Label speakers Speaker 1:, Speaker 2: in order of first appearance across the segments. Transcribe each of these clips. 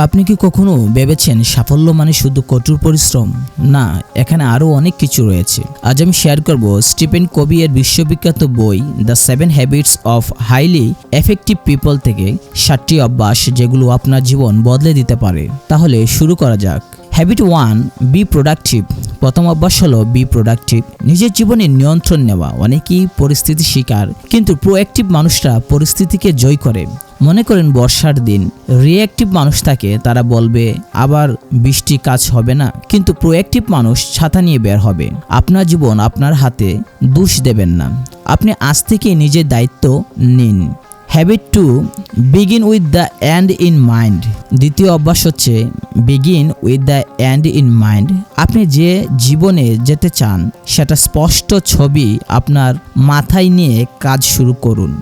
Speaker 1: আপনি কি কখনো ভেবেছেন সাফল্য মানে শুধু কঠোর পরিশ্রম? না, এখানে আরও অনেক কিছু রয়েছে। আজ আমি শেয়ার করব স্টিফেন কোভি এর বিশ্ববিখ্যাত বই the 7 habits of highly effective people থেকে 7টি অভ্যাস যেগুলো আপনার জীবন বদলে দিতে পারে। তাহলে শুরু করা যাক। Habit 1, B productive. প্রথম অভ্যাস হলো বি প্রোডাক্টিভ, নিজের জীবনে নিয়ন্ত্রণ নেওয়া। অনেকেই পরিস্থিতি শিকার, কিন্তু প্রোঅ্যাক্টিভ মানুষরা পরিস্থিতিকে জয় করে। মনে করেন বর্ষার দিন, রিঅ্যাক্টিভ মানুষ থাকে, তারা বলবে আবার বৃষ্টি, কাজ হবে না। কিন্তু প্রোঅ্যাক্টিভ মানুষ ছাতা নিয়ে বের হবে। আপনার জীবন আপনার হাতে, দোষ দেবেন না। আপনি আজ থেকে নিজের দায়িত্ব নিন। Habit 2, begin with the end in mind. দ্বিতীয় অভ্যাস হচ্ছে begin with the end in mind. আপনি যে জীবনে যেতে চান সেটা স্পষ্ট ছবি আপনার মাথায় নিয়ে কাজ শুরু করুন।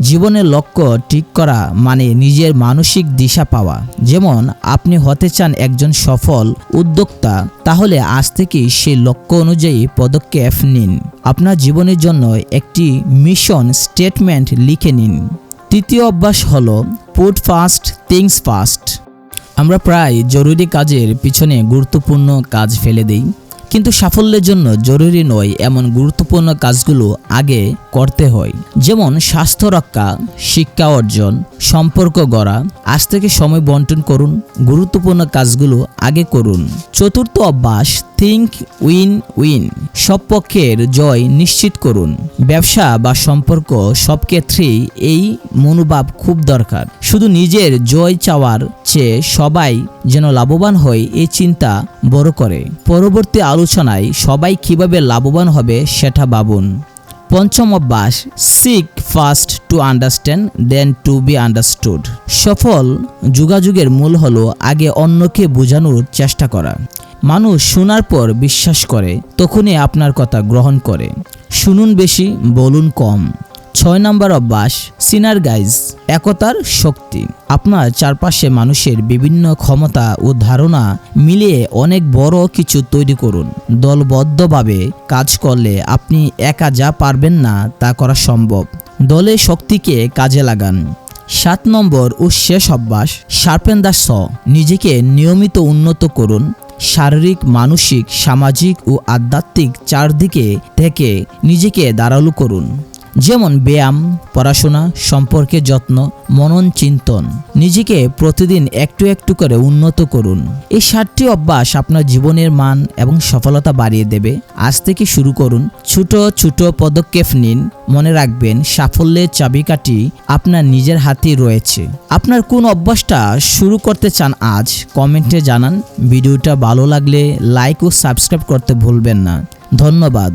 Speaker 1: জীবনের লক্ষ্য ঠিক করা মানে নিজের মানসিক দিশা পাওয়া। যেমন আপনি হতে চান একজন সফল উদ্যোক্তা, তাহলে আজ থেকেই সেই লক্ষ্য অনুযায়ী পদক্ষেপ নিন। আপনার জীবনের জন্য একটি মিশন স্টেটমেন্ট লিখে নিন। তৃতীয় অভ্যাস হলো পুট ফার্স্ট থিংস ফার্স্ট। আমরা প্রায় জরুরি কাজের পিছনে গুরুত্বপূর্ণ কাজ ফেলে দিই, কিন্তু সাফল্যের জন্য জরুরি নয় এমন গুরুত্বপূর্ণ কাজগুলো আগে করতে হয়। যেমন স্বাস্থ্য রক্ষা, শিক্ষা অর্জন, সম্পর্ক গড়া। আজ থেকে সময় বন্টন করুন, গুরুত্বপূর্ণ কাজগুলো আগে করুন। চতুর্থ অভ্যাস থিঙ্ক উইন উইন। সব পক্ষের জয় নিশ্চিত করুন। ব্যবসা বা সম্পর্ক, সব ক্ষেত্রেই এই মনোভাব খুব দরকার। শুধু নিজের জয় চাওয়ার চেয়ে সবাই যেন লাভবান হয় এই চিন্তা বড় করে। পরবর্তী আলোচনায় সবাই কিভাবে লাভবান হবে সেটা ভাবুন। পঞ্চম অভ্যাস seek first to understand then to be understood. সফল যোগাযোগের মূল হলো আগে অন্যকে বোঝানোর চেষ্টা করা। মানুষ শোনার পর বিশ্বাস করে, তখনই আপনার কথা গ্রহণ করে। শুনুন বেশি, বলুন কম। 6 নম্বর অভ্যাস সিনার্গাইজ, একতার শক্তি। আপনার চারপাশে মানুষের বিভিন্ন ক্ষমতা ও ধারণা মিলিয়ে অনেক বড় কিছু তৈরি করুন। দলবদ্ধভাবে কাজ করলে আপনি একা যা পারবেন না তা করা সম্ভব। দলের শক্তিকে কাজে লাগান। 7 নম্বর ও শেষ অভ্যাস শার্পেন দ্য স। নিজেকে নিয়মিত উন্নত করুন। শারীরিক, মানসিক, সামাজিক ও আধ্যাত্মিক চারদিকে থেকে নিজেকে ধারালো করুন। যেমন ব্যায়াম, পড়াশোনা, সম্পর্কের যত্ন, মনন চিন্তন। নিজেকে প্রতিদিন একটু একটু করে উন্নত করুন। এই 7টি অভ্যাস আপনার জীবনের মান এবং সফলতা বাড়িয়ে দেবে। আজ থেকে শুরু করুন, ছোট ছোট পদক্ষেপ নিন। মনে রাখবেন, সাফল্যের চাবিকাঠি আপনার নিজের হাতেই রয়েছে। আপনার কোন অভ্যাসটা শুরু করতে চান আজ কমেন্টে জানান। ভিডিওটা ভালো লাগলে লাইক ও সাবস্ক্রাইব করতে ভুলবেন না। ধন্যবাদ।